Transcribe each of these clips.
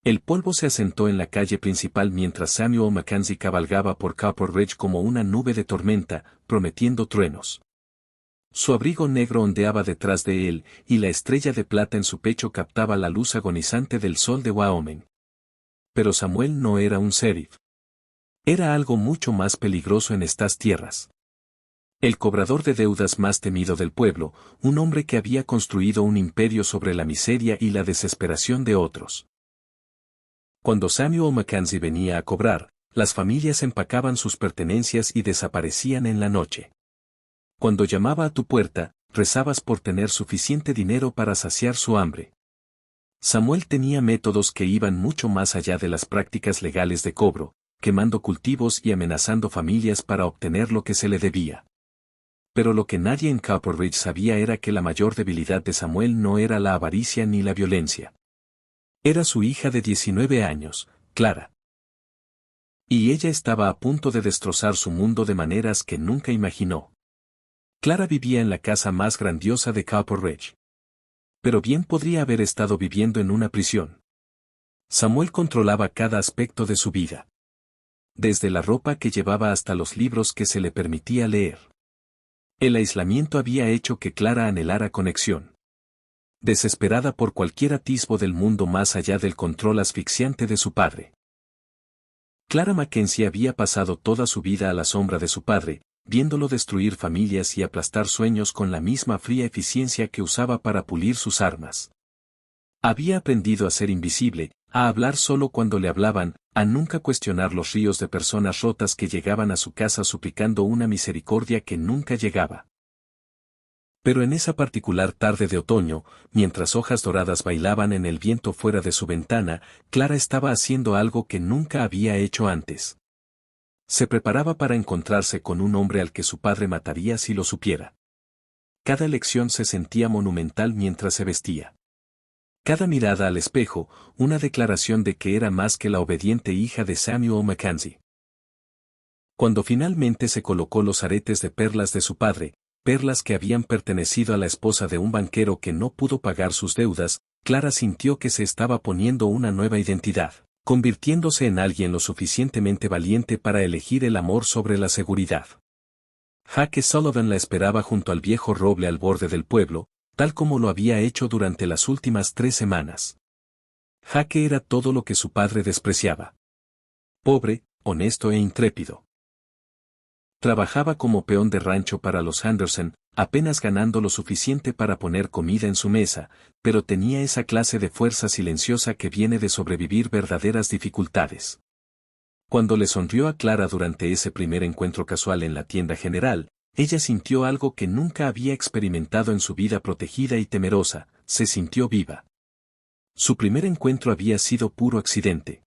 El polvo se asentó en la calle principal mientras Samuel Mackenzie cabalgaba por Copper Ridge como una nube de tormenta, prometiendo truenos. Su abrigo negro ondeaba detrás de él, y la estrella de plata en su pecho captaba la luz agonizante del sol de Wyoming. Pero Samuel no era un sheriff. Era algo mucho más peligroso en estas tierras. El cobrador de deudas más temido del pueblo, un hombre que había construido un imperio sobre la miseria y la desesperación de otros. Cuando Samuel Mackenzie venía a cobrar, las familias empacaban sus pertenencias y desaparecían en la noche. Cuando llamaba a tu puerta, rezabas por tener suficiente dinero para saciar su hambre. Samuel tenía métodos que iban mucho más allá de las prácticas legales de cobro, quemando cultivos y amenazando familias para obtener lo que se le debía. Pero lo que nadie en Copper Ridge sabía era que la mayor debilidad de Samuel no era la avaricia ni la violencia. Era su hija de 19 años, Clara. Y ella estaba a punto de destrozar su mundo de maneras que nunca imaginó. Clara vivía en la casa más grandiosa de Copper Ridge. Pero bien podría haber estado viviendo en una prisión. Samuel controlaba cada aspecto de su vida. Desde la ropa que llevaba hasta los libros que se le permitía leer. El aislamiento había hecho que Clara anhelara conexión. Desesperada por cualquier atisbo del mundo más allá del control asfixiante de su padre. Clara Mackenzie había pasado toda su vida a la sombra de su padre, viéndolo destruir familias y aplastar sueños con la misma fría eficiencia que usaba para pulir sus armas. Había aprendido a ser invisible, a hablar solo cuando le hablaban, a nunca cuestionar los ríos de personas rotas que llegaban a su casa suplicando una misericordia que nunca llegaba. Pero en esa particular tarde de otoño, mientras hojas doradas bailaban en el viento fuera de su ventana, Clara estaba haciendo algo que nunca había hecho antes. Se preparaba para encontrarse con un hombre al que su padre mataría si lo supiera. Cada elección se sentía monumental mientras se vestía. Cada mirada al espejo, una declaración de que era más que la obediente hija de Samuel Mackenzie. Cuando finalmente se colocó los aretes de perlas de su padre, perlas que habían pertenecido a la esposa de un banquero que no pudo pagar sus deudas, Clara sintió que se estaba poniendo una nueva identidad, convirtiéndose en alguien lo suficientemente valiente para elegir el amor sobre la seguridad. Jake Sullivan la esperaba junto al viejo roble al borde del pueblo, tal como lo había hecho durante las últimas 3 semanas. Jake era todo lo que su padre despreciaba. Pobre, honesto e intrépido. Trabajaba como peón de rancho para los Anderson, apenas ganando lo suficiente para poner comida en su mesa, pero tenía esa clase de fuerza silenciosa que viene de sobrevivir verdaderas dificultades. Cuando le sonrió a Clara durante ese primer encuentro casual en la tienda general, ella sintió algo que nunca había experimentado en su vida protegida y temerosa, se sintió viva. Su primer encuentro había sido puro accidente.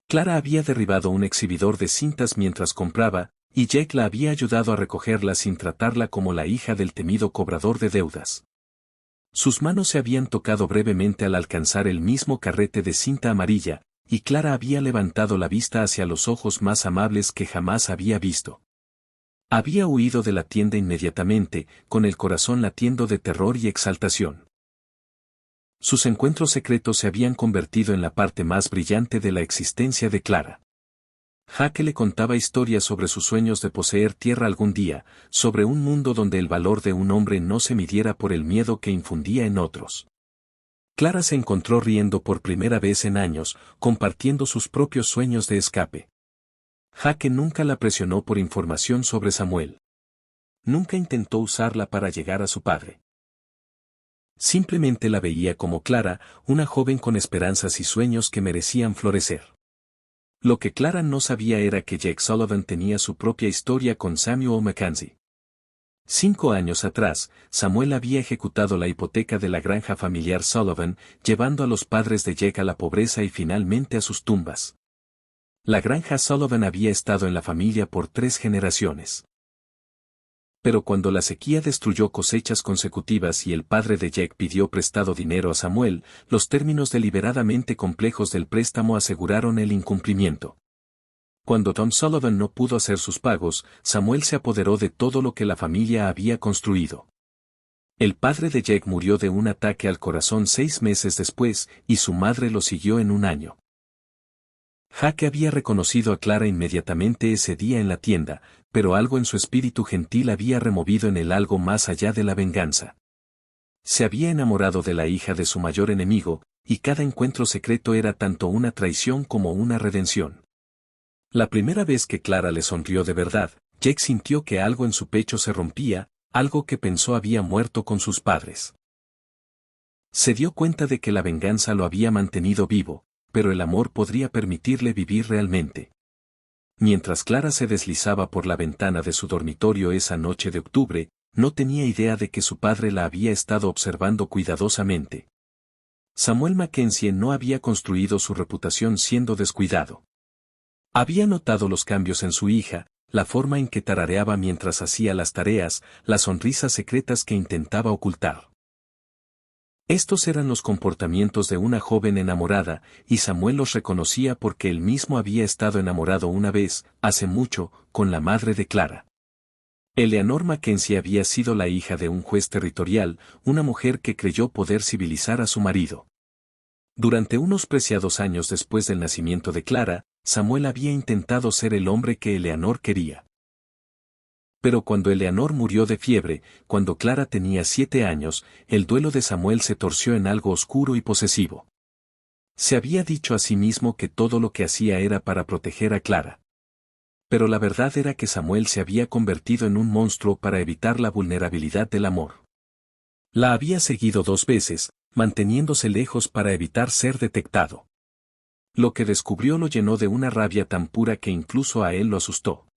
Clara había derribado un exhibidor de cintas mientras compraba, y Jake la había ayudado a recogerla sin tratarla como la hija del temido cobrador de deudas. Sus manos se habían tocado brevemente al alcanzar el mismo carrete de cinta amarilla, y Clara había levantado la vista hacia los ojos más amables que jamás había visto. Había huido de la tienda inmediatamente, con el corazón latiendo de terror y exaltación. Sus encuentros secretos se habían convertido en la parte más brillante de la existencia de Clara. Jake le contaba historias sobre sus sueños de poseer tierra algún día, sobre un mundo donde el valor de un hombre no se midiera por el miedo que infundía en otros. Clara se encontró riendo por primera vez en años, compartiendo sus propios sueños de escape. Jake nunca la presionó por información sobre Samuel. Nunca intentó usarla para llegar a su padre. Simplemente la veía como Clara, una joven con esperanzas y sueños que merecían florecer. Lo que Clara no sabía era que Jake Sullivan tenía su propia historia con Samuel Mackenzie. 5 años atrás, Samuel había ejecutado la hipoteca de la granja familiar Sullivan, llevando a los padres de Jake a la pobreza y finalmente a sus tumbas. La granja Sullivan había estado en la familia por 3 generaciones. Pero cuando la sequía destruyó cosechas consecutivas y el padre de Jake pidió prestado dinero a Samuel, los términos deliberadamente complejos del préstamo aseguraron el incumplimiento. Cuando Tom Sullivan no pudo hacer sus pagos, Samuel se apoderó de todo lo que la familia había construido. El padre de Jake murió de un ataque al corazón 6 meses después, y su madre lo siguió en un año. Jake había reconocido a Clara inmediatamente ese día en la tienda, pero algo en su espíritu gentil había removido en él algo más allá de la venganza. Se había enamorado de la hija de su mayor enemigo, y cada encuentro secreto era tanto una traición como una redención. La primera vez que Clara le sonrió de verdad, Jake sintió que algo en su pecho se rompía, algo que pensó había muerto con sus padres. Se dio cuenta de que la venganza lo había mantenido vivo, pero el amor podría permitirle vivir realmente. Mientras Clara se deslizaba por la ventana de su dormitorio esa noche de octubre, no tenía idea de que su padre la había estado observando cuidadosamente. Samuel Mackenzie no había construido su reputación siendo descuidado. Había notado los cambios en su hija, la forma en que tarareaba mientras hacía las tareas, las sonrisas secretas que intentaba ocultar. Estos eran los comportamientos de una joven enamorada, y Samuel los reconocía porque él mismo había estado enamorado una vez, hace mucho, con la madre de Clara. Eleanor Mackenzie había sido la hija de un juez territorial, una mujer que creyó poder civilizar a su marido. Durante unos preciados años después del nacimiento de Clara, Samuel había intentado ser el hombre que Eleanor quería. Pero cuando Eleanor murió de fiebre, cuando Clara tenía 7 años, el duelo de Samuel se torció en algo oscuro y posesivo. Se había dicho a sí mismo que todo lo que hacía era para proteger a Clara. Pero la verdad era que Samuel se había convertido en un monstruo para evitar la vulnerabilidad del amor. La había seguido 2 veces, manteniéndose lejos para evitar ser detectado. Lo que descubrió lo llenó de una rabia tan pura que incluso a él lo asustó.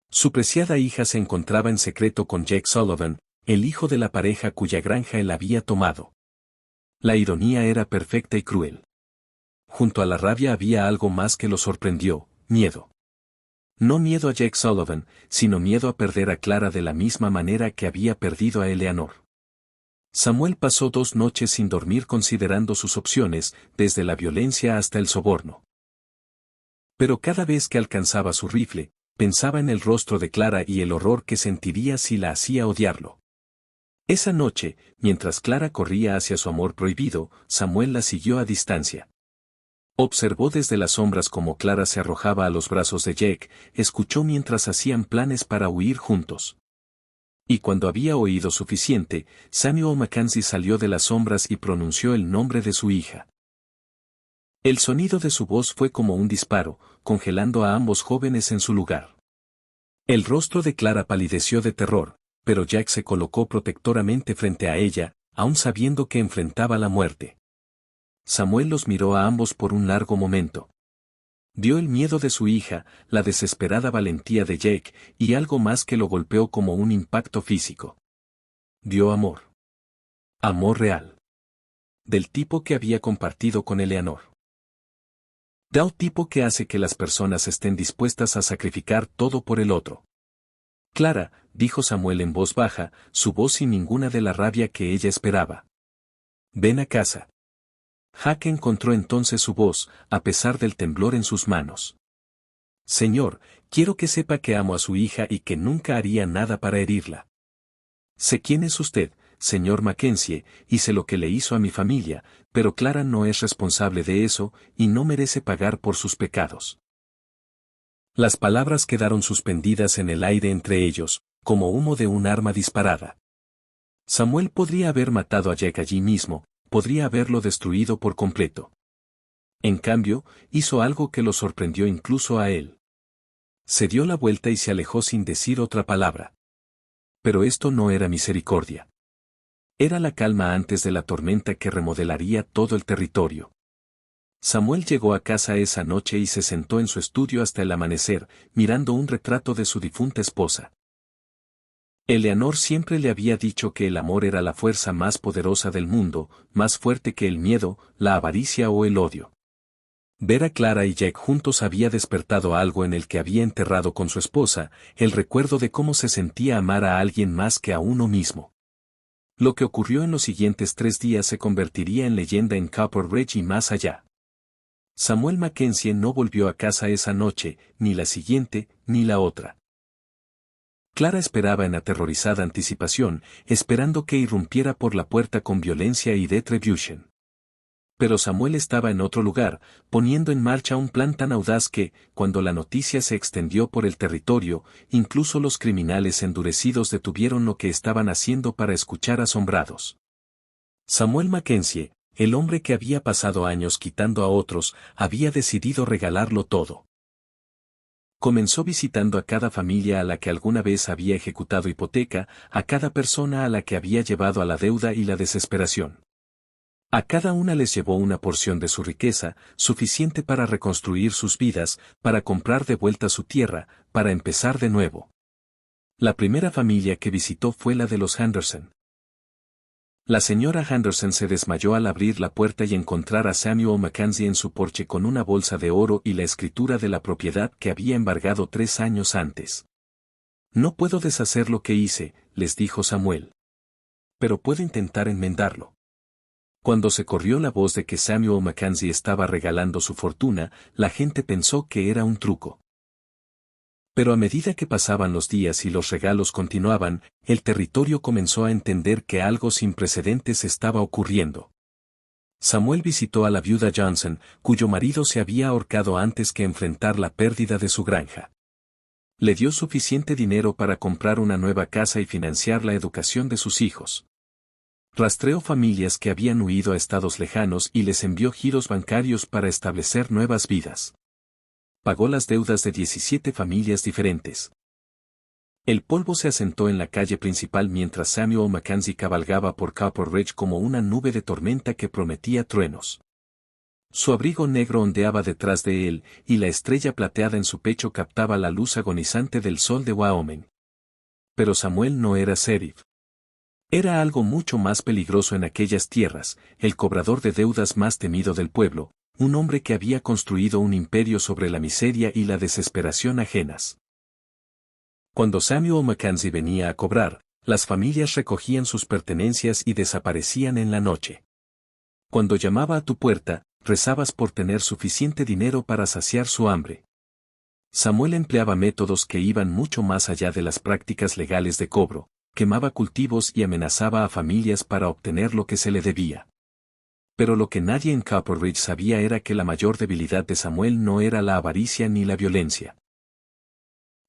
Su preciada hija se encontraba en secreto con Jake Sullivan, el hijo de la pareja cuya granja él había tomado. La ironía era perfecta y cruel. Junto a la rabia había algo más que lo sorprendió, miedo. No miedo a Jake Sullivan, sino miedo a perder a Clara de la misma manera que había perdido a Eleanor. Samuel pasó 2 noches sin dormir considerando sus opciones, desde la violencia hasta el soborno. Pero cada vez que alcanzaba su rifle, pensaba en el rostro de Clara y el horror que sentiría si la hacía odiarlo. Esa noche, mientras Clara corría hacia su amor prohibido, Samuel la siguió a distancia. Observó desde las sombras cómo Clara se arrojaba a los brazos de Jake, escuchó mientras hacían planes para huir juntos. Y cuando había oído suficiente, Samuel Mackenzie salió de las sombras y pronunció el nombre de su hija. El sonido de su voz fue como un disparo, congelando a ambos jóvenes en su lugar. El rostro de Clara palideció de terror, pero Jack se colocó protectoramente frente a ella, aun sabiendo que enfrentaba la muerte. Samuel los miró a ambos por un largo momento. Vio el miedo de su hija, la desesperada valentía de Jake, y algo más que lo golpeó como un impacto físico. Vio amor. Amor real. Del tipo que había compartido con Eleanor. Del tipo que hace que las personas estén dispuestas a sacrificar todo por el otro. Clara, dijo Samuel en voz baja, su voz sin ninguna de la rabia que ella esperaba. Ven a casa. Jake encontró entonces su voz, a pesar del temblor en sus manos. Señor, quiero que sepa que amo a su hija y que nunca haría nada para herirla. Sé quién es usted, señor Mackenzie, y sé lo que le hizo a mi familia, pero Clara no es responsable de eso, y no merece pagar por sus pecados. Las palabras quedaron suspendidas en el aire entre ellos, como humo de un arma disparada. Samuel podría haber matado a Jack allí mismo, podría haberlo destruido por completo. En cambio, hizo algo que lo sorprendió incluso a él. Se dio la vuelta y se alejó sin decir otra palabra. Pero esto no era misericordia. Era la calma antes de la tormenta que remodelaría todo el territorio. Samuel llegó a casa esa noche y se sentó en su estudio hasta el amanecer, mirando un retrato de su difunta esposa. Eleanor siempre le había dicho que el amor era la fuerza más poderosa del mundo, más fuerte que el miedo, la avaricia o el odio. Ver a Clara y Jack juntos había despertado algo en el que había enterrado con su esposa, el recuerdo de cómo se sentía amar a alguien más que a uno mismo. Lo que ocurrió en los siguientes 3 días se convertiría en leyenda en Copper Ridge y más allá. Samuel Mackenzie no volvió a casa esa noche, ni la siguiente, ni la otra. Clara esperaba en aterrorizada anticipación, esperando que irrumpiera por la puerta con violencia y retribution. Pero Samuel estaba en otro lugar, poniendo en marcha un plan tan audaz que, cuando la noticia se extendió por el territorio, incluso los criminales endurecidos detuvieron lo que estaban haciendo para escuchar asombrados. Samuel Mackenzie, el hombre que había pasado años quitando a otros, había decidido regalarlo todo. Comenzó visitando a cada familia a la que alguna vez había ejecutado hipoteca, a cada persona a la que había llevado a la deuda y la desesperación. A cada una les llevó una porción de su riqueza, suficiente para reconstruir sus vidas, para comprar de vuelta su tierra, para empezar de nuevo. La primera familia que visitó fue la de los Henderson. La señora Henderson se desmayó al abrir la puerta y encontrar a Samuel Mackenzie en su porche con una bolsa de oro y la escritura de la propiedad que había embargado 3 años antes. No puedo deshacer lo que hice, les dijo Samuel. Pero puedo intentar enmendarlo. Cuando se corrió la voz de que Samuel Mackenzie estaba regalando su fortuna, la gente pensó que era un truco. Pero a medida que pasaban los días y los regalos continuaban, el territorio comenzó a entender que algo sin precedentes estaba ocurriendo. Samuel visitó a la viuda Johnson, cuyo marido se había ahorcado antes que enfrentar la pérdida de su granja. Le dio suficiente dinero para comprar una nueva casa y financiar la educación de sus hijos. Rastreó familias que habían huido a estados lejanos y les envió giros bancarios para establecer nuevas vidas. Pagó las deudas de 17 familias diferentes. El polvo se asentó en la calle principal mientras Samuel Mackenzie cabalgaba por Copper Ridge como una nube de tormenta que prometía truenos. Su abrigo negro ondeaba detrás de él, y la estrella plateada en su pecho captaba la luz agonizante del sol de Wyoming. Pero Samuel no era sheriff. Era algo mucho más peligroso en aquellas tierras, el cobrador de deudas más temido del pueblo, un hombre que había construido un imperio sobre la miseria y la desesperación ajenas. Cuando Samuel Mackenzie venía a cobrar, las familias recogían sus pertenencias y desaparecían en la noche. Cuando llamaba a tu puerta, rezabas por tener suficiente dinero para saciar su hambre. Samuel empleaba métodos que iban mucho más allá de las prácticas legales de cobro. Quemaba cultivos y amenazaba a familias para obtener lo que se le debía. Pero lo que nadie en Copper Ridge sabía era que la mayor debilidad de Samuel no era la avaricia ni la violencia.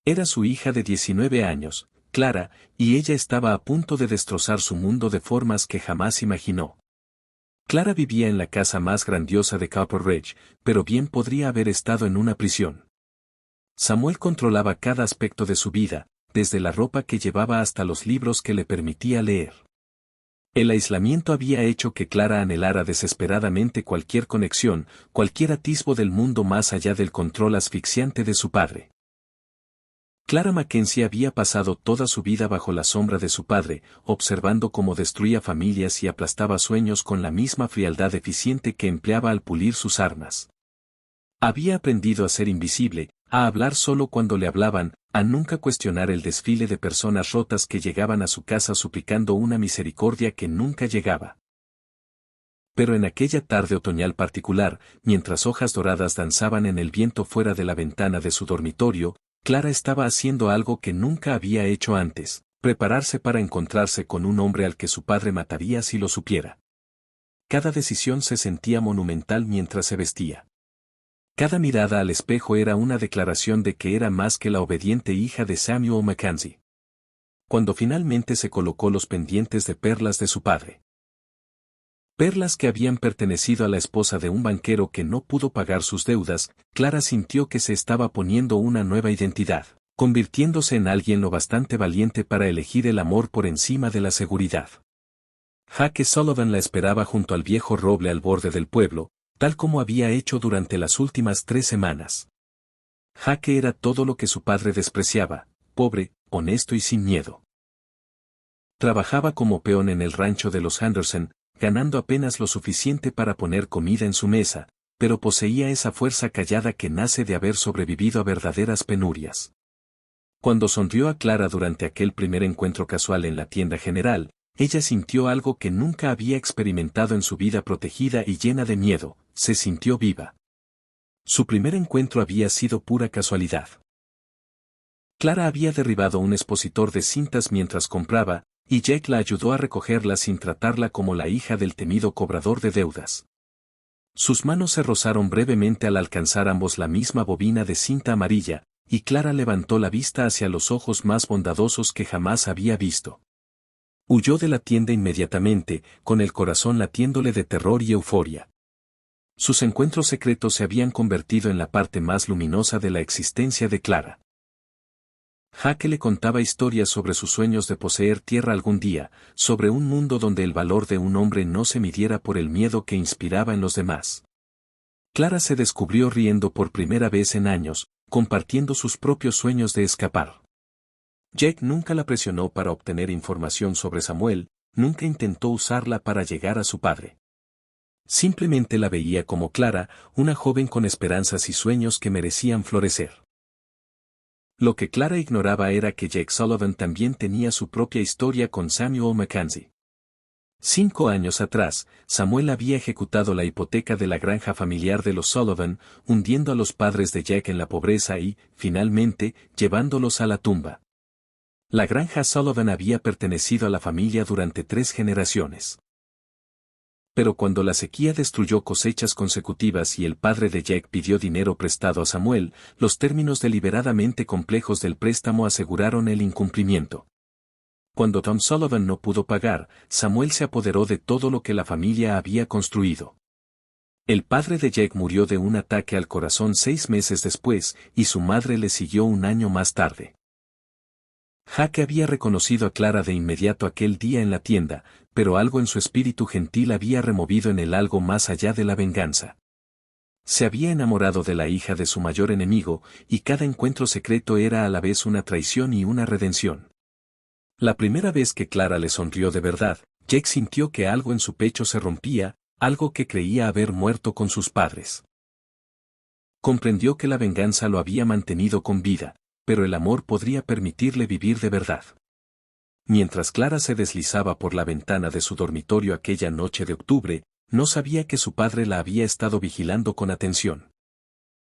Era su hija de 19 años, Clara, y ella estaba a punto de destrozar su mundo de formas que jamás imaginó. Clara vivía en la casa más grandiosa de Copper Ridge, pero bien podría haber estado en una prisión. Samuel controlaba cada aspecto de su vida, desde la ropa que llevaba hasta los libros que le permitía leer. El aislamiento había hecho que Clara anhelara desesperadamente cualquier conexión, cualquier atisbo del mundo más allá del control asfixiante de su padre. Clara Mackenzie había pasado toda su vida bajo la sombra de su padre, observando cómo destruía familias y aplastaba sueños con la misma frialdad eficiente que empleaba al pulir sus armas. Había aprendido a ser invisible, a hablar solo cuando le hablaban, a nunca cuestionar el desfile de personas rotas que llegaban a su casa suplicando una misericordia que nunca llegaba. Pero en aquella tarde otoñal particular, mientras hojas doradas danzaban en el viento fuera de la ventana de su dormitorio, Clara estaba haciendo algo que nunca había hecho antes, prepararse para encontrarse con un hombre al que su padre mataría si lo supiera. Cada decisión se sentía monumental mientras se vestía. Cada mirada al espejo era una declaración de que era más que la obediente hija de Samuel Mackenzie. Cuando finalmente se colocó los pendientes de perlas de su padre. Perlas que habían pertenecido a la esposa de un banquero que no pudo pagar sus deudas, Clara sintió que se estaba poniendo una nueva identidad, convirtiéndose en alguien lo bastante valiente para elegir el amor por encima de la seguridad. Jake Sullivan la esperaba junto al viejo roble al borde del pueblo, tal como había hecho durante las últimas 3 semanas. Jake era todo lo que su padre despreciaba, pobre, honesto y sin miedo. Trabajaba como peón en el rancho de los Henderson, ganando apenas lo suficiente para poner comida en su mesa, pero poseía esa fuerza callada que nace de haber sobrevivido a verdaderas penurias. Cuando sonrió a Clara durante aquel primer encuentro casual en la tienda general, ella sintió algo que nunca había experimentado en su vida protegida y llena de miedo, se sintió viva. Su primer encuentro había sido pura casualidad. Clara había derribado un expositor de cintas mientras compraba, y Jake la ayudó a recogerla sin tratarla como la hija del temido cobrador de deudas. Sus manos se rozaron brevemente al alcanzar ambos la misma bobina de cinta amarilla, y Clara levantó la vista hacia los ojos más bondadosos que jamás había visto. Huyó de la tienda inmediatamente, con el corazón latiéndole de terror y euforia. Sus encuentros secretos se habían convertido en la parte más luminosa de la existencia de Clara. Jake le contaba historias sobre sus sueños de poseer tierra algún día, sobre un mundo donde el valor de un hombre no se midiera por el miedo que inspiraba en los demás. Clara se descubrió riendo por primera vez en años, compartiendo sus propios sueños de escapar. Jake nunca la presionó para obtener información sobre Samuel, nunca intentó usarla para llegar a su padre. Simplemente la veía como Clara, una joven con esperanzas y sueños que merecían florecer. Lo que Clara ignoraba era que Jake Sullivan también tenía su propia historia con Samuel Mackenzie. 5 años atrás, Samuel había ejecutado la hipoteca de la granja familiar de los Sullivan, hundiendo a los padres de Jake en la pobreza y, finalmente, llevándolos a la tumba. La granja Sullivan había pertenecido a la familia durante 3 generaciones. Pero cuando la sequía destruyó cosechas consecutivas y el padre de Jake pidió dinero prestado a Samuel, los términos deliberadamente complejos del préstamo aseguraron el incumplimiento. Cuando Tom Sullivan no pudo pagar, Samuel se apoderó de todo lo que la familia había construido. El padre de Jake murió de un ataque al corazón 6 meses después, y su madre le siguió un año más tarde. Jake había reconocido a Clara de inmediato aquel día en la tienda, pero algo en su espíritu gentil había removido en él algo más allá de la venganza. Se había enamorado de la hija de su mayor enemigo, y cada encuentro secreto era a la vez una traición y una redención. La primera vez que Clara le sonrió de verdad, Jake sintió que algo en su pecho se rompía, algo que creía haber muerto con sus padres. Comprendió que la venganza lo había mantenido con vida, pero el amor podría permitirle vivir de verdad. Mientras Clara se deslizaba por la ventana de su dormitorio aquella noche de octubre, no sabía que su padre la había estado vigilando con atención.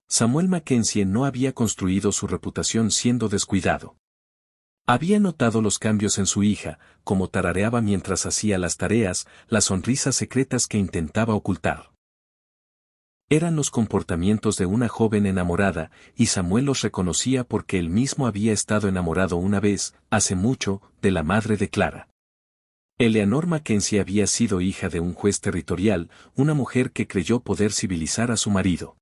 Samuel Mackenzie no había construido su reputación siendo descuidado. Había notado los cambios en su hija, como tarareaba mientras hacía las tareas, las sonrisas secretas que intentaba ocultar. Eran los comportamientos de una joven enamorada, y Samuel los reconocía porque él mismo había estado enamorado una vez, hace mucho, de la madre de Clara. Eleanor Mackenzie había sido hija de un juez territorial, una mujer que creyó poder civilizar a su marido.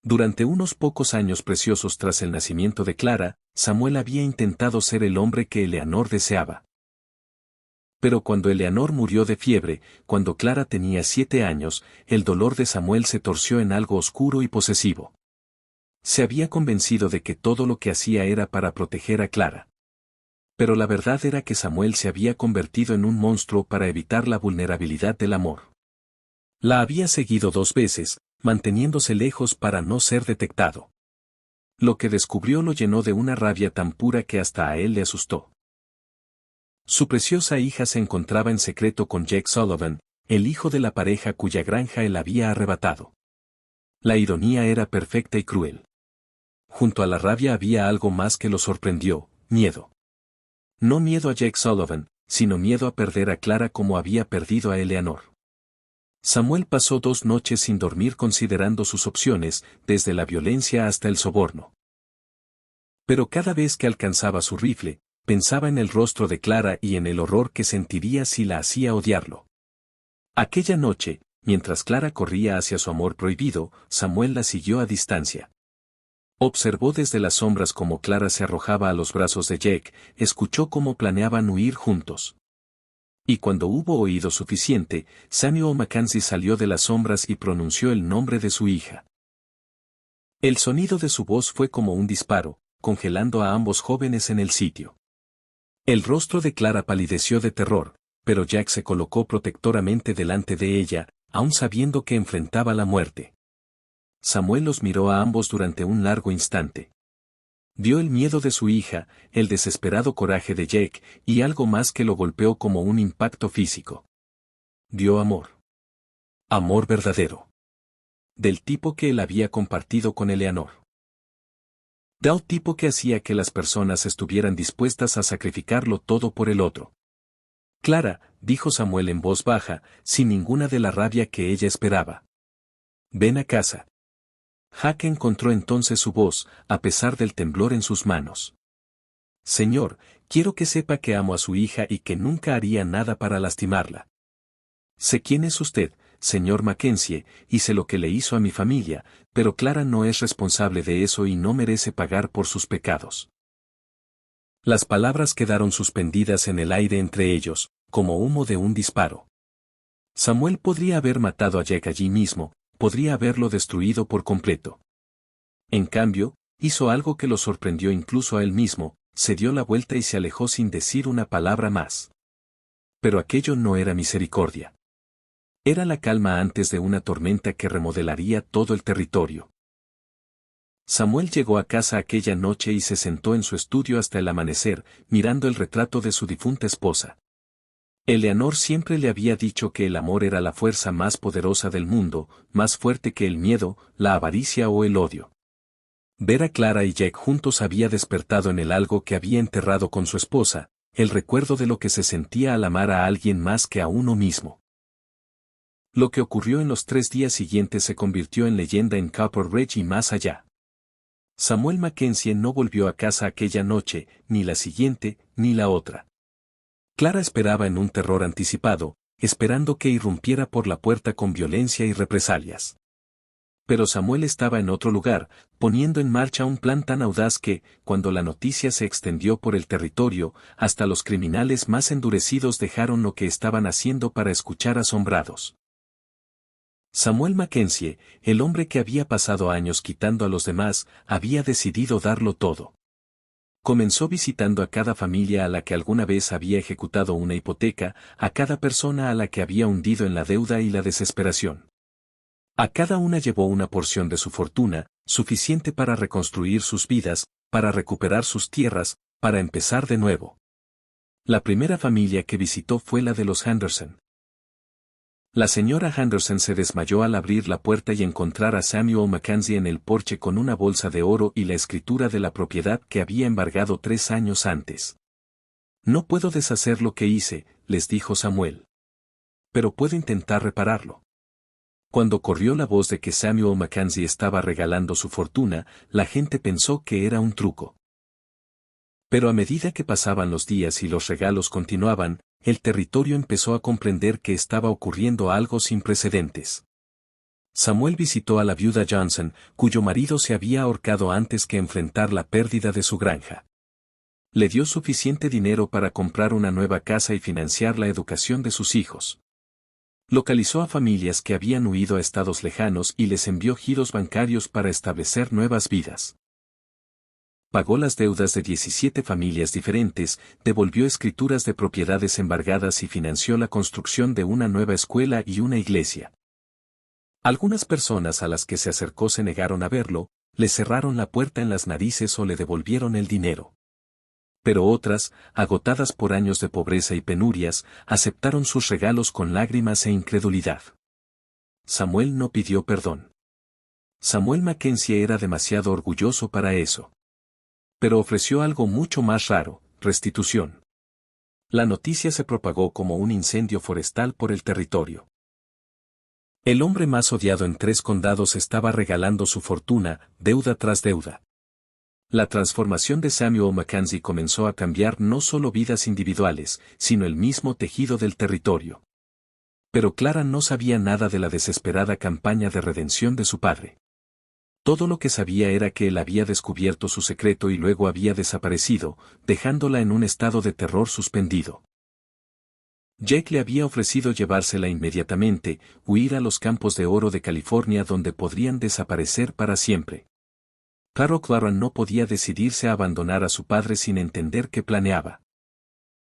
Durante unos pocos años preciosos tras el nacimiento de Clara, Samuel había intentado ser el hombre que Eleanor deseaba. Pero cuando Eleanor murió de fiebre, cuando Clara tenía 7 años, el dolor de Samuel se torció en algo oscuro y posesivo. Se había convencido de que todo lo que hacía era para proteger a Clara. Pero la verdad era que Samuel se había convertido en un monstruo para evitar la vulnerabilidad del amor. La había seguido 2 veces, manteniéndose lejos para no ser detectado. Lo que descubrió lo llenó de una rabia tan pura que hasta a él le asustó. Su preciosa hija se encontraba en secreto con Jake Sullivan, el hijo de la pareja cuya granja él había arrebatado. La ironía era perfecta y cruel. Junto a la rabia había algo más que lo sorprendió, miedo. No miedo a Jake Sullivan, sino miedo a perder a Clara como había perdido a Eleanor. Samuel pasó 2 noches sin dormir considerando sus opciones, desde la violencia hasta el soborno. Pero cada vez que alcanzaba su rifle, pensaba en el rostro de Clara y en el horror que sentiría si la hacía odiarlo. Aquella noche, mientras Clara corría hacia su amor prohibido, Samuel la siguió a distancia. Observó desde las sombras cómo Clara se arrojaba a los brazos de Jake, escuchó cómo planeaban huir juntos. Y cuando hubo oído suficiente, Samuel Mackenzie salió de las sombras y pronunció el nombre de su hija. El sonido de su voz fue como un disparo, congelando a ambos jóvenes en el sitio. El rostro de Clara palideció de terror, pero Jack se colocó protectoramente delante de ella, aun sabiendo que enfrentaba la muerte. Samuel los miró a ambos durante un largo instante. Vio el miedo de su hija, el desesperado coraje de Jake, y algo más que lo golpeó como un impacto físico. Vio amor. Amor verdadero. Del tipo que él había compartido con Eleanor. Del tipo que hacía que las personas estuvieran dispuestas a sacrificarlo todo por el otro. Clara, dijo Samuel en voz baja, sin ninguna de la rabia que ella esperaba. Ven a casa. Jack encontró entonces su voz, a pesar del temblor en sus manos. Señor, quiero que sepa que amo a su hija y que nunca haría nada para lastimarla. Sé quién es usted, señor Mackenzie, y sé lo que le hizo a mi familia, pero Clara no es responsable de eso y no merece pagar por sus pecados. Las palabras quedaron suspendidas en el aire entre ellos, como humo de un disparo. Samuel podría haber matado a Jack allí mismo, podría haberlo destruido por completo. En cambio, hizo algo que lo sorprendió incluso a él mismo, se dio la vuelta y se alejó sin decir una palabra más. Pero aquello no era misericordia. Era la calma antes de una tormenta que remodelaría todo el territorio. Samuel llegó a casa aquella noche y se sentó en su estudio hasta el amanecer, mirando el retrato de su difunta esposa. Eleanor siempre le había dicho que el amor era la fuerza más poderosa del mundo, más fuerte que el miedo, la avaricia o el odio. Ver a Clara y Jack juntos había despertado en él algo que había enterrado con su esposa, el recuerdo de lo que se sentía al amar a alguien más que a uno mismo. Lo que ocurrió en los 3 días siguientes se convirtió en leyenda en Copper Ridge y más allá. Samuel Mackenzie no volvió a casa aquella noche, ni la siguiente, ni la otra. Clara esperaba en un terror anticipado, esperando que irrumpiera por la puerta con violencia y represalias. Pero Samuel estaba en otro lugar, poniendo en marcha un plan tan audaz que, cuando la noticia se extendió por el territorio, hasta los criminales más endurecidos dejaron lo que estaban haciendo para escuchar asombrados. Samuel Mackenzie, el hombre que había pasado años quitando a los demás, había decidido darlo todo. Comenzó visitando a cada familia a la que alguna vez había ejecutado una hipoteca, a cada persona a la que había hundido en la deuda y la desesperación. A cada una llevó una porción de su fortuna, suficiente para reconstruir sus vidas, para recuperar sus tierras, para empezar de nuevo. La primera familia que visitó fue la de los Henderson. La señora Henderson se desmayó al abrir la puerta y encontrar a Samuel Mackenzie en el porche con una bolsa de oro y la escritura de la propiedad que había embargado 3 años antes. No puedo deshacer lo que hice, les dijo Samuel. Pero puedo intentar repararlo. Cuando corrió la voz de que Samuel Mackenzie estaba regalando su fortuna, la gente pensó que era un truco. Pero a medida que pasaban los días y los regalos continuaban, el territorio empezó a comprender que estaba ocurriendo algo sin precedentes. Samuel visitó a la viuda Johnson, cuyo marido se había ahorcado antes que enfrentar la pérdida de su granja. Le dio suficiente dinero para comprar una nueva casa y financiar la educación de sus hijos. Localizó a familias que habían huido a estados lejanos y les envió giros bancarios para establecer nuevas vidas. Pagó las deudas de 17 familias diferentes, devolvió escrituras de propiedades embargadas y financió la construcción de una nueva escuela y una iglesia. Algunas personas a las que se acercó se negaron a verlo, le cerraron la puerta en las narices o le devolvieron el dinero. Pero otras, agotadas por años de pobreza y penurias, aceptaron sus regalos con lágrimas e incredulidad. Samuel no pidió perdón. Samuel Mackenzie era demasiado orgulloso para eso. Pero ofreció algo mucho más raro, restitución. La noticia se propagó como un incendio forestal por el territorio. El hombre más odiado en 3 condados estaba regalando su fortuna, deuda tras deuda. La transformación de Samuel Mackenzie comenzó a cambiar no solo vidas individuales, sino el mismo tejido del territorio. Pero Clara no sabía nada de la desesperada campaña de redención de su padre. Todo lo que sabía era que él había descubierto su secreto y luego había desaparecido, dejándola en un estado de terror suspendido. Jake le había ofrecido llevársela inmediatamente, huir a los campos de oro de California donde podrían desaparecer para siempre. Claro, Clara no podía decidirse a abandonar a su padre sin entender qué planeaba.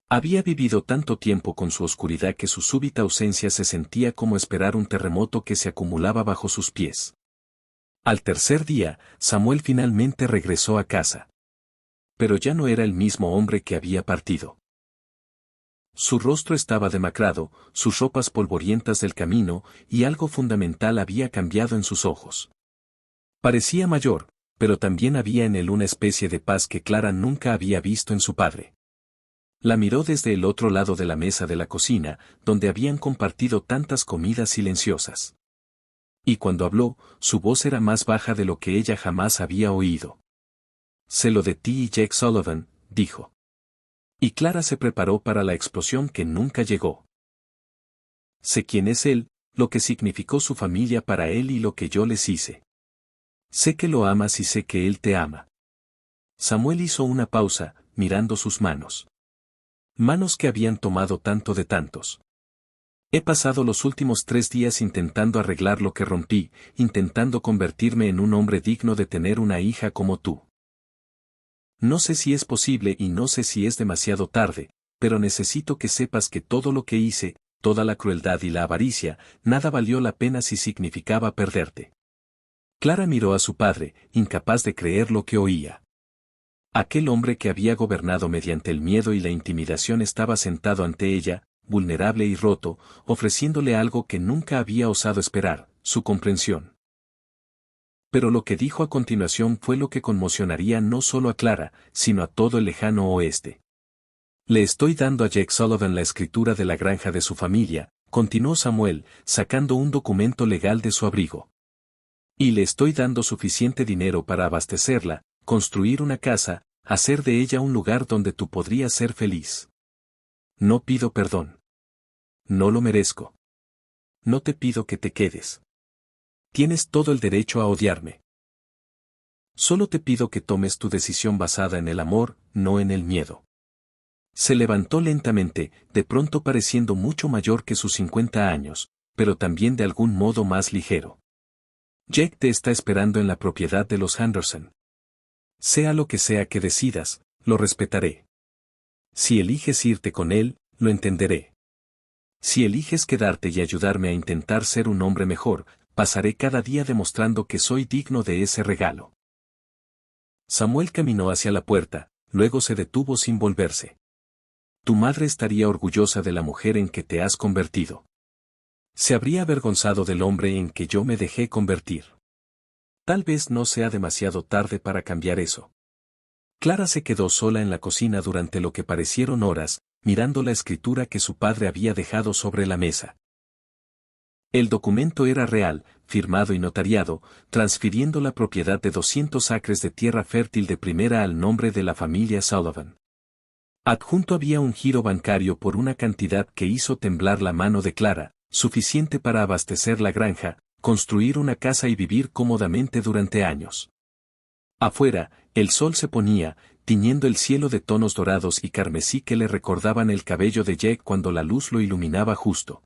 Había vivido tanto tiempo con su oscuridad que su súbita ausencia se sentía como esperar un terremoto que se acumulaba bajo sus pies. Al tercer día, Samuel finalmente regresó a casa. Pero ya no era el mismo hombre que había partido. Su rostro estaba demacrado, sus ropas polvorientas del camino, y algo fundamental había cambiado en sus ojos. Parecía mayor, pero también había en él una especie de paz que Clara nunca había visto en su padre. La miró desde el otro lado de la mesa de la cocina, donde habían compartido tantas comidas silenciosas. Y cuando habló, su voz era más baja de lo que ella jamás había oído. «Sé lo de ti y Jake Sullivan», dijo. Y Clara se preparó para la explosión que nunca llegó. «Sé quién es él, lo que significó su familia para él y lo que yo les hice. Sé que lo amas y sé que él te ama». Samuel hizo una pausa, mirando sus manos. Manos que habían tomado tanto de tantos. «He pasado los últimos 3 días intentando arreglar lo que rompí, intentando convertirme en un hombre digno de tener una hija como tú. No sé si es posible y no sé si es demasiado tarde, pero necesito que sepas que todo lo que hice, toda la crueldad y la avaricia, nada valió la pena si significaba perderte». Clara miró a su padre, incapaz de creer lo que oía. Aquel hombre que había gobernado mediante el miedo y la intimidación estaba sentado ante ella, vulnerable y roto, ofreciéndole algo que nunca había osado esperar, su comprensión. Pero lo que dijo a continuación fue lo que conmocionaría no solo a Clara, sino a todo el lejano oeste. «Le estoy dando a Jake Sullivan la escritura de la granja de su familia», continuó Samuel, sacando un documento legal de su abrigo. «Y le estoy dando suficiente dinero para abastecerla, construir una casa, hacer de ella un lugar donde tú podrías ser feliz. No pido perdón. No lo merezco. No te pido que te quedes. Tienes todo el derecho a odiarme. Solo te pido que tomes tu decisión basada en el amor, no en el miedo». Se levantó lentamente, de pronto pareciendo mucho mayor que sus 50 años, pero también de algún modo más ligero. «Jake te está esperando en la propiedad de los Henderson. Sea lo que sea que decidas, lo respetaré. Si eliges irte con él, lo entenderé. Si eliges quedarte y ayudarme a intentar ser un hombre mejor, pasaré cada día demostrando que soy digno de ese regalo». Samuel caminó hacia la puerta, luego se detuvo sin volverse. «Tu madre estaría orgullosa de la mujer en que te has convertido. Se habría avergonzado del hombre en que yo me dejé convertir. Tal vez no sea demasiado tarde para cambiar eso». Clara se quedó sola en la cocina durante lo que parecieron horas, mirando la escritura que su padre había dejado sobre la mesa. El documento era real, firmado y notariado, transfiriendo la propiedad de 200 acres de tierra fértil de primera al nombre de la familia Sullivan. Adjunto había un giro bancario por una cantidad que hizo temblar la mano de Clara, suficiente para abastecer la granja, construir una casa y vivir cómodamente durante años. Afuera, el sol se ponía, tiñendo el cielo de tonos dorados y carmesí que le recordaban el cabello de Jake cuando la luz lo iluminaba justo.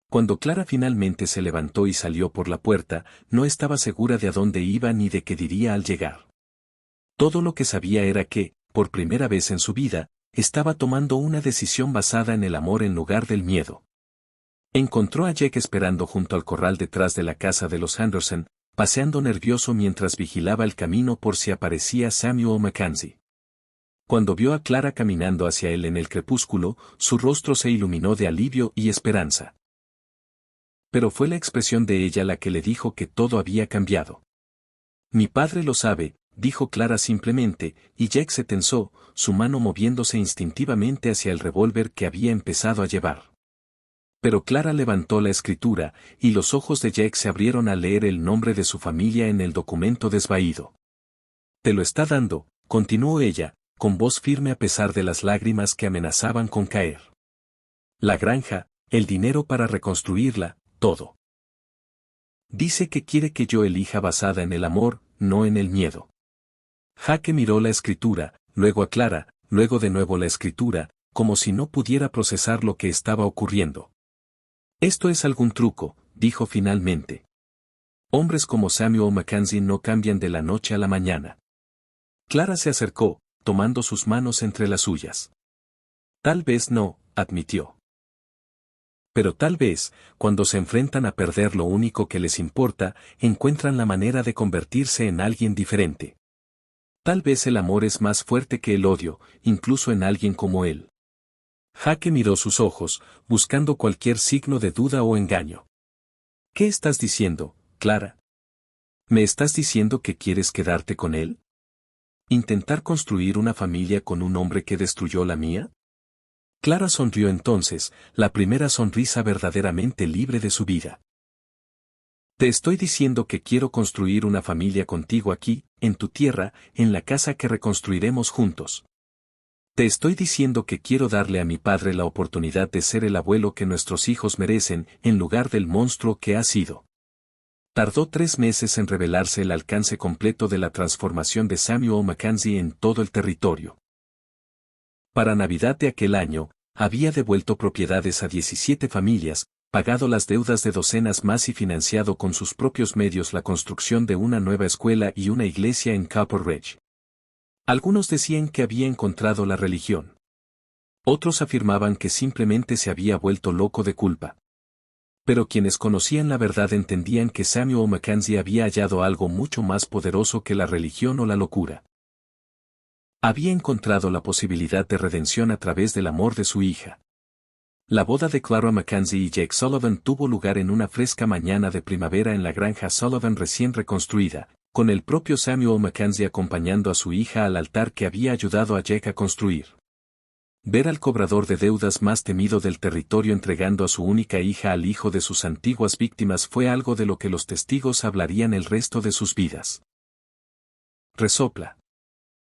Cuando Clara finalmente se levantó y salió por la puerta, no estaba segura de a dónde iba ni de qué diría al llegar. Todo lo que sabía era que, por primera vez en su vida, estaba tomando una decisión basada en el amor en lugar del miedo. Encontró a Jake esperando junto al corral detrás de la casa de los Henderson, paseando nervioso mientras vigilaba el camino por si aparecía Samuel Mackenzie. Cuando vio a Clara caminando hacia él en el crepúsculo, su rostro se iluminó de alivio y esperanza. Pero fue la expresión de ella la que le dijo que todo había cambiado. «Mi padre lo sabe», dijo Clara simplemente, y Jake se tensó, su mano moviéndose instintivamente hacia el revólver que había empezado a llevar. Pero Clara levantó la escritura, y los ojos de Jake se abrieron al leer el nombre de su familia en el documento desvaído. «Te lo está dando», continuó ella, con voz firme a pesar de las lágrimas que amenazaban con caer. «La granja, el dinero para reconstruirla, todo. Dice que quiere que yo elija basada en el amor, no en el miedo». Jake miró la escritura, luego a Clara, luego de nuevo la escritura, como si no pudiera procesar lo que estaba ocurriendo. «Esto es algún truco», dijo finalmente. «Hombres como Samuel Mackenzie no cambian de la noche a la mañana». Clara se acercó, tomando sus manos entre las suyas. «Tal vez no», admitió. «Pero tal vez, cuando se enfrentan a perder lo único que les importa, encuentran la manera de convertirse en alguien diferente. Tal vez el amor es más fuerte que el odio, incluso en alguien como él». Jake miró sus ojos, buscando cualquier signo de duda o engaño. «¿Qué estás diciendo, Clara?» ¿Me estás diciendo que quieres quedarte con él? ¿Intentar construir una familia con un hombre que destruyó la mía? Clara sonrió entonces, la primera sonrisa verdaderamente libre de su vida. Te estoy diciendo que quiero construir una familia contigo aquí, en tu tierra, en la casa que reconstruiremos juntos. Te estoy diciendo que quiero darle a mi padre la oportunidad de ser el abuelo que nuestros hijos merecen, en lugar del monstruo que ha sido. Tardó 3 meses en revelarse el alcance completo de la transformación de Samuel Mackenzie en todo el territorio. Para Navidad de aquel año, había devuelto propiedades a 17 familias, pagado las deudas de docenas más y financiado con sus propios medios la construcción de una nueva escuela y una iglesia en Copper Ridge. Algunos decían que había encontrado la religión. Otros afirmaban que simplemente se había vuelto loco de culpa. Pero quienes conocían la verdad entendían que Samuel Mackenzie había hallado algo mucho más poderoso que la religión o la locura. Había encontrado la posibilidad de redención a través del amor de su hija. La boda de Clara Mackenzie y Jake Sullivan tuvo lugar en una fresca mañana de primavera en la granja Sullivan recién reconstruida, con el propio Samuel Mackenzie acompañando a su hija al altar que había ayudado a Jake a construir. Ver al cobrador de deudas más temido del territorio entregando a su única hija al hijo de sus antiguas víctimas fue algo de lo que los testigos hablarían el resto de sus vidas. Resopla.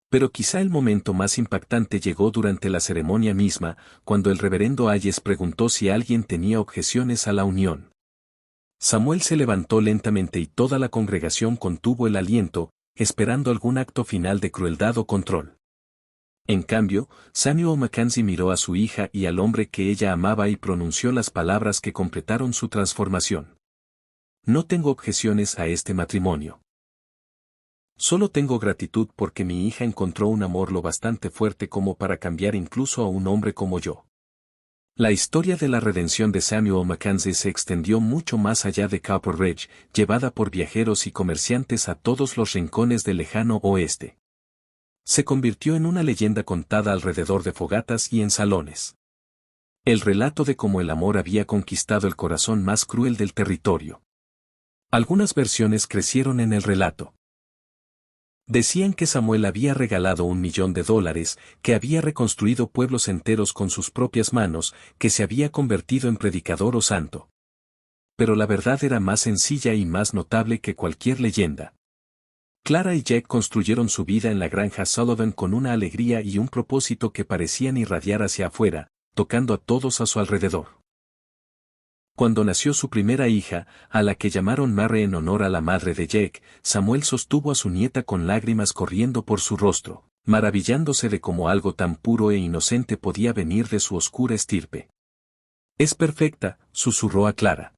Pero quizá el momento más impactante llegó durante la ceremonia misma, cuando el reverendo Hayes preguntó si alguien tenía objeciones a la unión. Samuel se levantó lentamente y toda la congregación contuvo el aliento, esperando algún acto final de crueldad o control. En cambio, Samuel Mackenzie miró a su hija y al hombre que ella amaba y pronunció las palabras que completaron su transformación. No tengo objeciones a este matrimonio. Solo tengo gratitud porque mi hija encontró un amor lo bastante fuerte como para cambiar incluso a un hombre como yo. La historia de la redención de Samuel Mackenzie se extendió mucho más allá de Copper Ridge, llevada por viajeros y comerciantes a todos los rincones del lejano oeste. Se convirtió en una leyenda contada alrededor de fogatas y en salones. El relato de cómo el amor había conquistado el corazón más cruel del territorio. Algunas versiones crecieron en el relato. Decían que Samuel había regalado $1.000.000, que había reconstruido pueblos enteros con sus propias manos, que se había convertido en predicador o santo. Pero la verdad era más sencilla y más notable que cualquier leyenda. Clara y Jack construyeron su vida en la granja Sullivan con una alegría y un propósito que parecían irradiar hacia afuera, tocando a todos a su alrededor. Cuando nació su primera hija, a la que llamaron Mary en honor a la madre de Jack, Samuel sostuvo a su nieta con lágrimas corriendo por su rostro, maravillándose de cómo algo tan puro e inocente podía venir de su oscura estirpe. «Es perfecta», susurró a Clara.